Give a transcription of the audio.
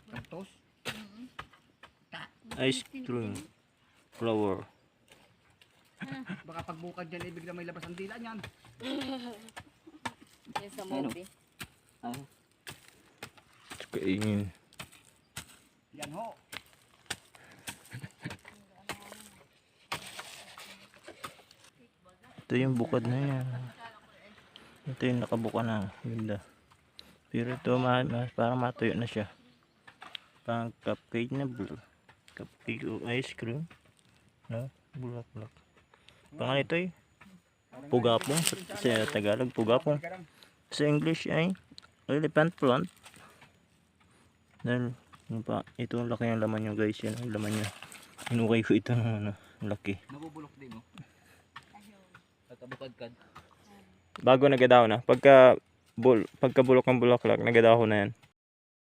Kantos. Ice cream. Flower. Baka pagbukad dyan, eh, bigla may labas ang dila niyan. Yan sa movie. Kainin. Yan ho. Ito yung bukad na yan. Ito yung nakabuka na. Ganda. Pero ito parang matuyo na siya. Parang cupcake na blue. Cupcake o ice cream. No? Bulak-bulak. Pangalan ito eh. Pugapong. Sa Tagalog, pugapong. Sa English ay elephant plant. Dahil ito ang laki ng laman nyo guys. Yan ang laman nyo. Inukay ko ito ng ano, laki. Nabubulok din, no? Pagkabukadkad. Bago nagadaw na. Pagka bulok ng bulaklak, nagadaw na yan.